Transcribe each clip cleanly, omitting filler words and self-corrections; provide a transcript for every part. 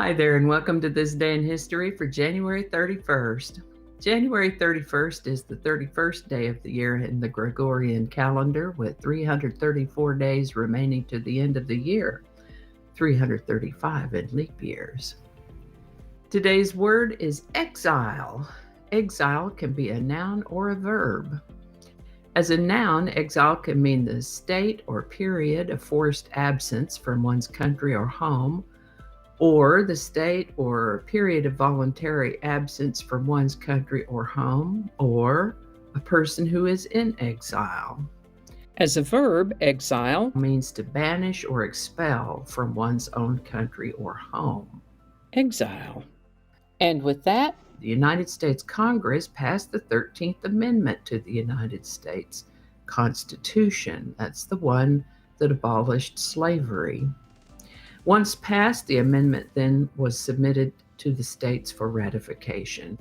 Hi there, and welcome to this day in history for January 31st. January 31st is the 31st day of the year in the Gregorian calendar, with 334 days remaining to the end of the year, 335 in leap years. Today's word is exile. Exile can be a noun or a verb. As a noun, exile can mean the state or period of forced absence from one's country or home, or the state or period of voluntary absence from one's country or home, or a person who is in exile. As a verb, exile means to banish or expel from one's own country or home. Exile. And with that, the United States Congress passed the 13th Amendment to the United States Constitution. That's the one that abolished slavery. Once passed, the amendment then was submitted to the states for ratification.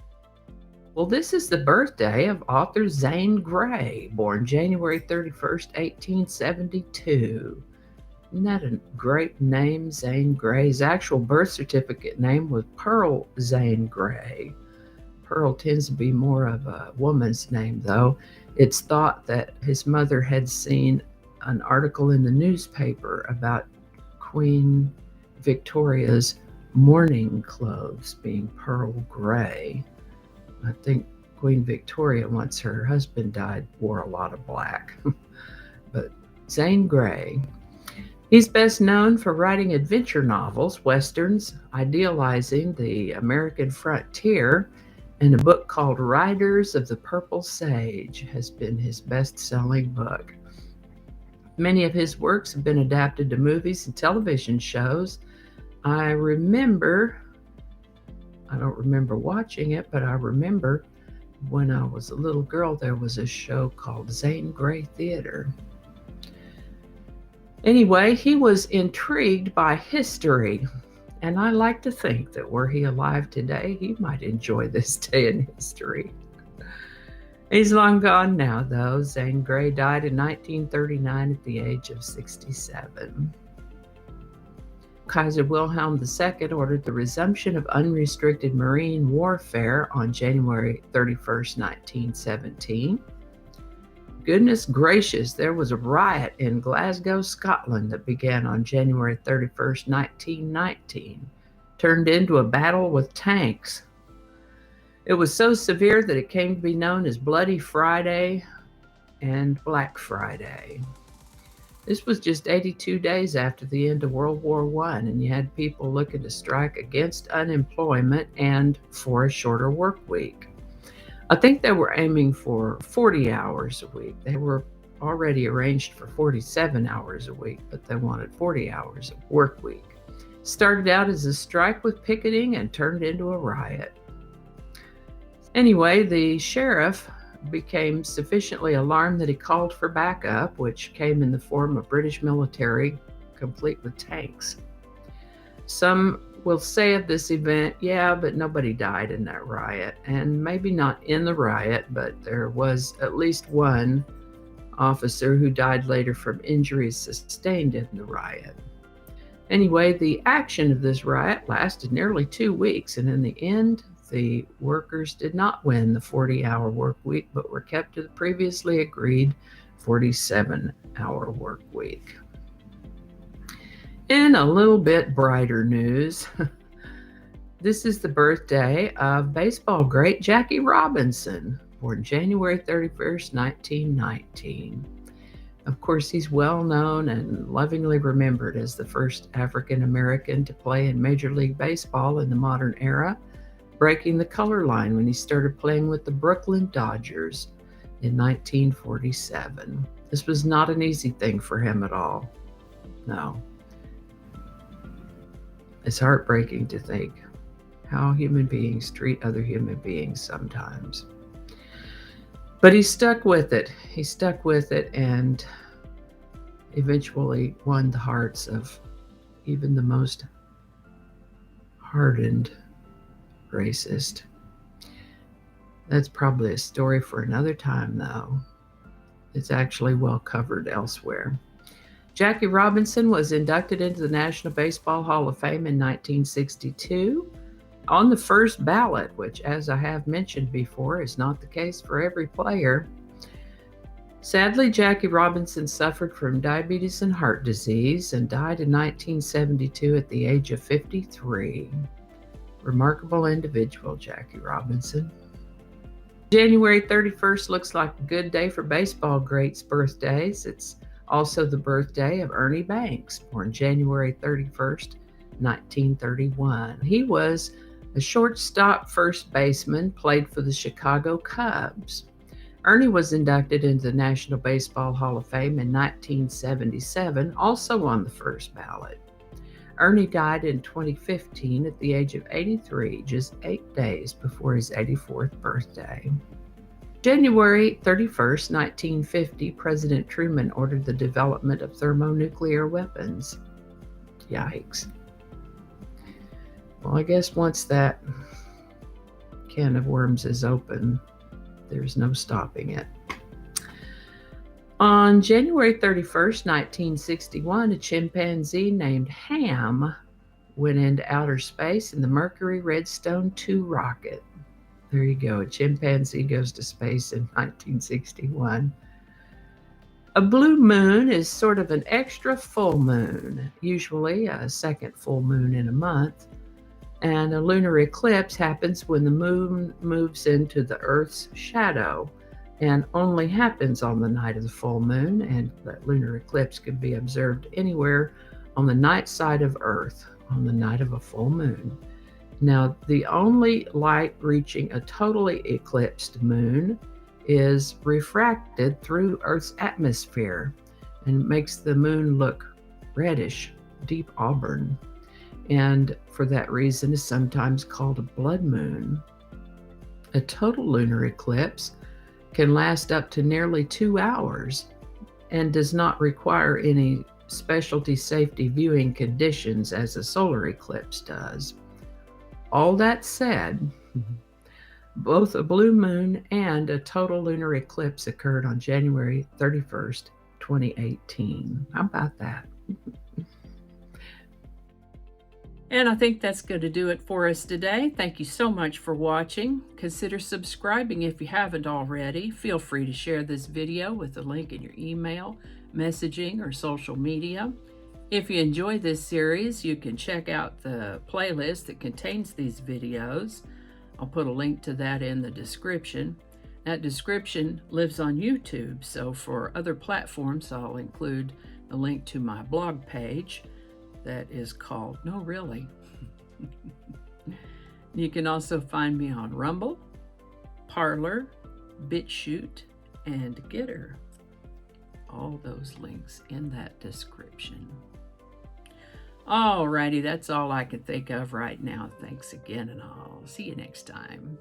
Well, this is the birthday of author Zane Grey, born January 31st, 1872. Isn't that a great name, Zane Grey? His actual birth certificate name was Pearl Zane Grey. Pearl tends to be more of a woman's name, though. It's thought that his mother had seen an article in the newspaper about Queen Victoria's mourning clothes being pearl gray. I think Queen Victoria, once her husband died, wore a lot of black. But Zane Grey, he's best known for writing adventure novels, westerns, idealizing the American frontier, and a book called Riders of the Purple Sage has been his best-selling book. Many of his works have been adapted to movies and television shows. I don't remember watching it, but I remember when I was a little girl, there was a show called Zane Grey Theater. Anyway, he was intrigued by history, and I like to think that were he alive today, he might enjoy this day in history. He's long gone now, though. Zane Grey died in 1939 at the age of 67. Kaiser Wilhelm II ordered the resumption of unrestricted marine warfare on January 31st, 1917. Goodness gracious, there was a riot in Glasgow, Scotland that began on January 31st, 1919, turned into a battle with tanks. It was so severe that it came to be known as Bloody Friday and Black Friday. This was just 82 days after the end of World War I, and you had people looking to strike against unemployment and for a shorter work week. I think they were aiming for 40 hours a week. They were already arranged for 47 hours a week, but they wanted 40 hours of work week. Started out as a strike with picketing and turned into a riot. Anyway, the sheriff became sufficiently alarmed that he called for backup, which came in the form of British military, complete with tanks. Some will say of this event, yeah, but nobody died in that riot. And maybe not in the riot, but there was at least one officer who died later from injuries sustained in the riot. Anyway, the action of this riot lasted nearly 2 weeks, and in the end, the workers did not win the 40-hour work week, but were kept to the previously agreed 47-hour work week. In a little bit brighter news, this is the birthday of baseball great Jackie Robinson, born January 31st, 1919. Of course, he's well known and lovingly remembered as the first African American to play in Major League Baseball in the modern era, breaking the color line when he started playing with the Brooklyn Dodgers in 1947. This was not an easy thing for him at all. No. It's heartbreaking to think how human beings treat other human beings sometimes. But he stuck with it. He stuck with it and eventually won the hearts of even the most hardened racist. That's probably a story for another time, though. It's actually well covered elsewhere. Jackie Robinson was inducted into the National Baseball Hall of Fame in 1962 on the first ballot, which, as I have mentioned before, is not the case for every player. Sadly, Jackie Robinson suffered from diabetes and heart disease and died in 1972 at the age of 53. Remarkable individual, Jackie Robinson. January 31st looks like a good day for baseball greats' birthdays. It's also the birthday of Ernie Banks, born January 31st, 1931. He was a shortstop first baseman, played for the Chicago Cubs. Ernie was inducted into the National Baseball Hall of Fame in 1977, also on the first ballot. Ernie died in 2015 at the age of 83, just 8 days before his 84th birthday. January 31st, 1950, President Truman ordered the development of thermonuclear weapons. Yikes. Well, I guess once that can of worms is open, there's no stopping it. On January 31st, 1961, a chimpanzee named Ham went into outer space in the Mercury Redstone 2 rocket. There you go, a chimpanzee goes to space in 1961. A blue moon is sort of an extra full moon, usually a second full moon in a month. And a lunar eclipse happens when the moon moves into the Earth's shadow, and only happens on the night of the full moon, and that lunar eclipse can be observed anywhere on the night side of Earth on the night of a full moon. Now, the only light reaching a totally eclipsed moon is refracted through Earth's atmosphere and makes the moon look reddish, deep auburn, and for that reason is sometimes called a blood moon. A total lunar eclipse can last up to nearly 2 hours and does not require any specialty safety viewing conditions as a solar eclipse does. All that said, both a blue moon and a total lunar eclipse occurred on January 31st, 2018. How about that? And I think that's going to do it for us today. Thank you so much for watching. Consider subscribing if you haven't already. Feel free to share this video with a link in your email, messaging, or social media. If you enjoy this series, you can check out the playlist that contains these videos. I'll put a link to that in the description. That description lives on YouTube, so for other platforms, I'll include a link to my blog page that is called No Really. You can also find me on Rumble, Parler, BitChute, and Getter. All those links in that description. Alrighty, that's all I can think of right now. Thanks again, and I'll see you next time.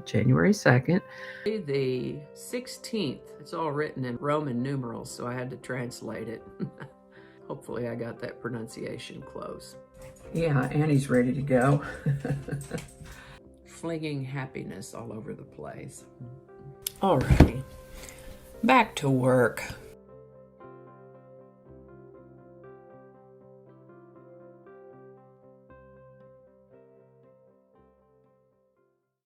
January 2nd. The 16th. It's all written in Roman numerals, so I had to translate it. Hopefully I got that pronunciation close. Yeah, Annie's ready to go. Flinging happiness all over the place. Alrighty, back to work.